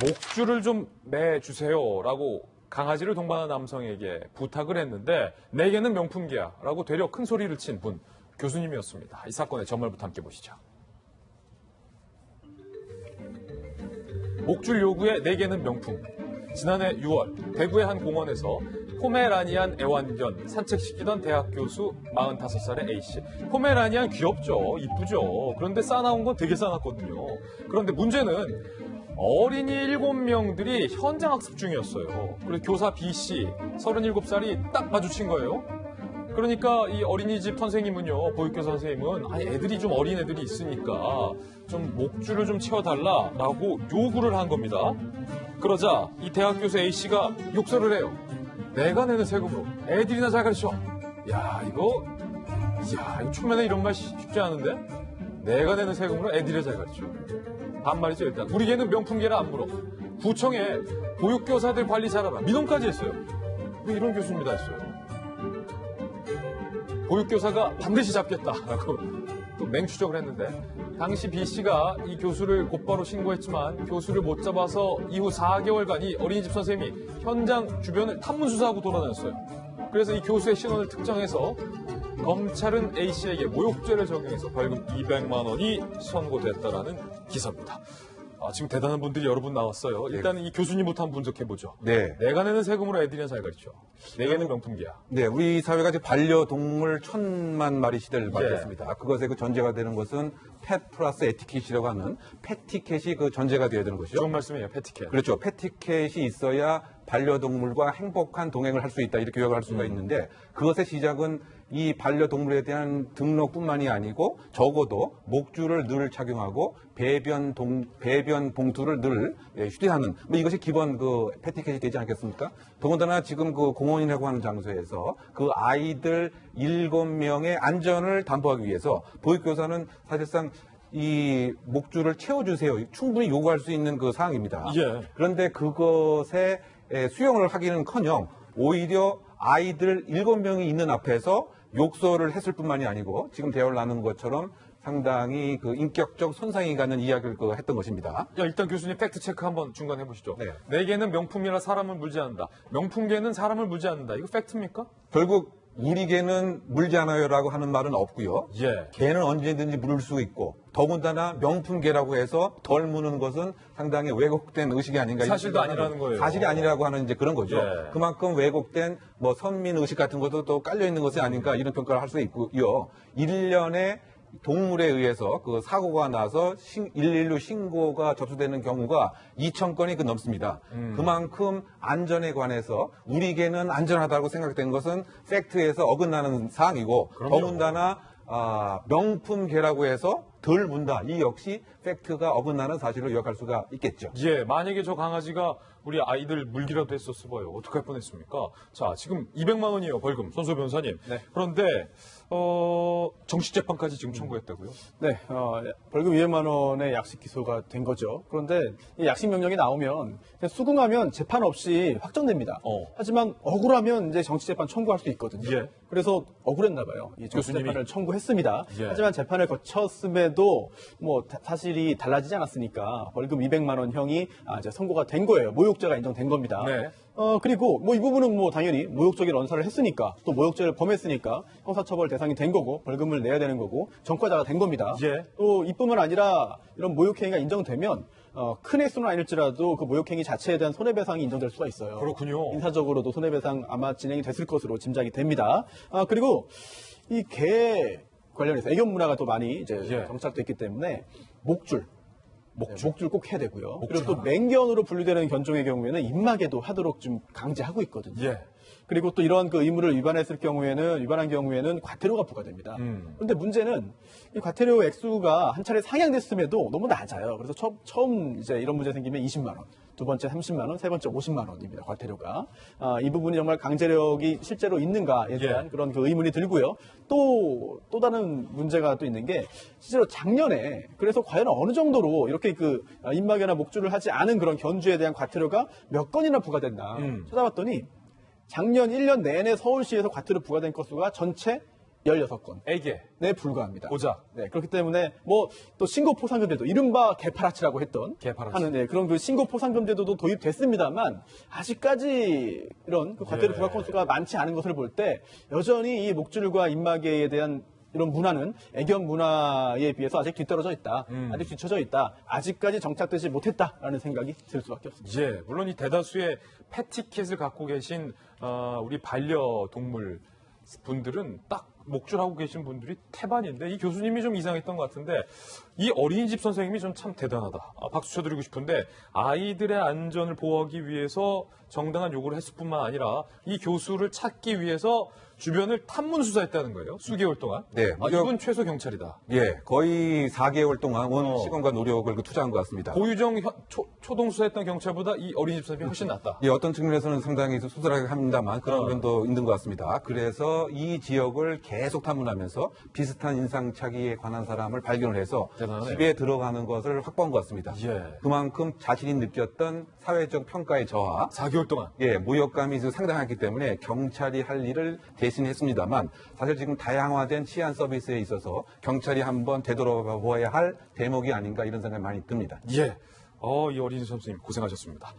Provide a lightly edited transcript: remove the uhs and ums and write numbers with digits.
목줄을 좀 매주세요라고 강아지를 동반한 남성에게 부탁을 했는데 내게는 명품계야라고 되려 큰 소리를 친 분 교수님이었습니다. 이 사건의 전말부터 함께 보시죠. 목줄 요구에 내게는 명품. 지난해 6월 대구의 한 공원에서 포메라니안 애완견 산책시키던 대학 교수 45살의 A씨. 포메라니안 귀엽죠. 이쁘죠. 그런데 싸나운 건 되게 싸놨거든요. 그런데 문제는 어린이 7명들이 현장 학습 중이었어요. 그래서 교사 B씨 37살이 딱 마주친 거예요. 그러니까 이 어린이집 선생님은요, 보육교사 선생님은 아니 애들이 좀 어린 애들이 있으니까 좀 목줄을 좀 채워달라라고 요구를 한 겁니다. 그러자 이 대학 교수 A씨가 욕설을 해요. 내가 내는 세금으로 애들이나 잘 가르쳐. 이거 초면에 이런 말 쉽지 않은데? 내가 내는 세금으로 애들이나 잘 가르쳐. 반말이죠 일단. 우리 개는 명품개라 안 물어. 구청에 보육교사들 관리 잘하라. 민원까지 했어요. 왜 이런 교수입니다 했어요. 보육교사가 반드시 잡겠다라고 또 맹추적을 했는데 당시 B씨가 이 교수를 곧바로 신고했지만 교수를 못 잡아서 이후 4개월간 이 어린이집 선생님이 현장 주변을 탐문수사하고 돌아다녔어요. 그래서 이 교수의 신원을 특정해서 검찰은 A씨에게 모욕죄를 적용해서 벌금 200만 원이 선고됐다라는 기사입니다. 지금 대단한 분들이 여러 분 나왔어요. 일단은 이 교수님부터 한번 분석해보죠. 네. 내가 내는 세금으로 애들이나 잘 가르쳐. 내게는 명품기야. 네, 우리 사회가 이제 반려동물 1000만 마리 시대를 맞이했습니다. 그것의 그 전제가 되는 것은 펫 플러스 에티켓이라고 하는 패티켓이 그 전제가 되어야 되는 것이죠. 좋은 말씀이에요, 패티켓. 그렇죠. 패티켓이 있어야 반려동물과 행복한 동행을 할 수 있다. 이렇게 요약을 할 수가 있는데 그것의 시작은 이 반려동물에 대한 등록뿐만이 아니고 적어도 목줄을 늘 착용하고 배변 봉투를 늘 휴대하는 이것이 기본 그 패티켓이 되지 않겠습니까? 더군다나 지금 그 공원이라고 하는 장소에서 그 아이들 7명의 안전을 담보하기 위해서 보육교사는 사실상 이 목줄을 채워주세요. 충분히 요구할 수 있는 그 사항입니다. 예. 그런데 그것에 수용을 하기는커녕 오히려 아이들 7명이 있는 앞에서 욕설을 했을 뿐만이 아니고 지금 대화를 나눈 것처럼 상당히 그 인격적 손상이 가는 이야기를 했던 것입니다. 일단 교수님 팩트 체크 한번 중간 해보시죠. 네. 내게는 명품이라 사람을 물지 않는다. 명품개는 사람을 물지 않는다. 이거 팩트입니까? 결국 우리 개는 물지 않아요라고 하는 말은 없고요. 예. 개는 언제든지 물을 수 있고 더군다나 명품개라고 해서 덜 무는 것은 상당히 왜곡된 의식이 아닌가. 사실도 아니라는 거예요. 사실이 아니라고 하는 이제 그런 거죠. 예. 그만큼 왜곡된 선민 의식 같은 것도 또 깔려 있는 것이 아닌가 이런 평가를 할 수 있고요. 1년에 동물에 의해서 그 사고가 나서 112 신고가 접수되는 경우가 2,000건이 넘습니다. 그만큼 안전에 관해서 우리 개는 안전하다고 생각된 것은 팩트에서 어긋나는 사항이고 그럼요. 더군다나 명품 개라고 해서 덜 문다. 이 역시 팩트가 어긋나는 사실을 요약할 수가 있겠죠. 예, 만약에 저 강아지가 우리 아이들 물기라도 했었어봐요. 어떡할 뻔했습니까? 자, 지금 200만 원이에요, 벌금. 손소 변호사님. 네. 그런데 정식 재판까지 지금 청구했다고요? 네, 벌금 200만 원의 약식 기소가 된 거죠. 그런데 이 약식 명령이 나오면 그냥 수긍하면 재판 없이 확정됩니다. 하지만 억울하면 이제 정치 재판 청구할 수 있거든요. 예. 그래서 억울했나 봐요. 이 정치 교수님이? 재판을 청구했습니다. 예. 하지만 재판을 거쳤음에도 사실이 달라지지 않았으니까 벌금 200만 원 형이 이제 선고가 된 거예요. 모욕죄가 인정된 겁니다. 네. 그리고 이 부분은 당연히 모욕적인 언사를 했으니까 또 모욕죄를 범했으니까 형사처벌 대상이 된 거고 벌금을 내야 되는 거고 전과자가 된 겁니다. 예. 또 이뿐만 아니라 이런 모욕행위가 인정되면 큰 액수는 아닐지라도 그 모욕행위 자체에 대한 손해배상이 인정될 수가 있어요. 그렇군요. 인사적으로도 손해배상 아마 진행이 됐을 것으로 짐작이 됩니다. 그리고 이 개 관련해서 애견 문화가 또 많이 이제 예. 정착됐기 때문에 목줄 꼭 해야 되고요. 목줄 그리고 또 맹견으로 분류되는 견종의 경우에는 입마개도 하도록 좀 강제하고 있거든요. 예. 그리고 또 이러한 그 의무를 위반한 경우에는 과태료가 부과됩니다. 그런데 문제는 이 과태료 액수가 한 차례 상향됐음에도 너무 낮아요. 그래서 처음 이제 이런 문제 생기면 20만 원, 두 번째 30만 원, 세 번째 50만 원입니다. 과태료가. 이 부분이 정말 강제력이 실제로 있는가에 대한 그런 그 의문이 들고요. 또 다른 문제가 또 있는 게 실제로 작년에 그래서 과연 어느 정도로 이렇게 그 입마개나 목줄을 하지 않은 그런 견주에 대한 과태료가 몇 건이나 부과됐나 찾아봤더니 작년 1년 내내 서울시에서 과태료 부과된 건수가 전체 16건. 에게, 네, 불과합니다. 고작. 네, 그렇기 때문에 뭐 또 신고 포상금제도 이른바 개파라치라고 했던 개파라치. 하는 네, 그런 그 신고 포상금제도도 도입됐습니다만 아직까지 이런 그 과태료 예. 부과 건수가 많지 않은 것을 볼 때 여전히 이 목줄과 입마개에 대한 이런 문화는 애견 문화에 비해서 아직 뒤떨어져 있다. 아직 뒤처져 있다. 아직까지 정착되지 못했다라는 생각이 들 수밖에 없습니다. 예, 물론 이 대다수의 패티켓을 갖고 계신 우리 반려동물 분들은 딱 목줄하고 계신 분들이 태반인데 이 교수님이 좀 이상했던 것 같은데 이 어린이집 선생님이 좀 참 대단하다. 박수 쳐드리고 싶은데 아이들의 안전을 보호하기 위해서 정당한 요구를 했을 뿐만 아니라 이 교수를 찾기 위해서 주변을 탐문 수사했다는 거예요. 수개월 동안. 네, 이분 최소 경찰이다. 예, 거의 4개월 동안 온 시간과 노력을 투자한 것 같습니다. 고유정 초동 수사했던 경찰보다 이 어린이집 선생님이 훨씬 낫다. 예, 어떤 측면에서는 상당히 소설하게 합니다만 그런 면도 있는 것 같습니다. 그래서 이 지역을 계속 탐문하면서 비슷한 인상착의에 관한 사람을 발견을 해서 대단하네요. 집에 들어가는 것을 확보한 것 같습니다. 예. 그만큼 자신이 느꼈던 사회적 평가의 저하, 4개월 동안. 예, 모욕감이 상당했기 때문에 경찰이 할 일을 대신했습니다만 사실 지금 다양화된 치안 서비스에 있어서 경찰이 한번 되돌아보아야 할 대목이 아닌가 이런 생각이 많이 듭니다. 예. 이 어린이 선생님 고생하셨습니다.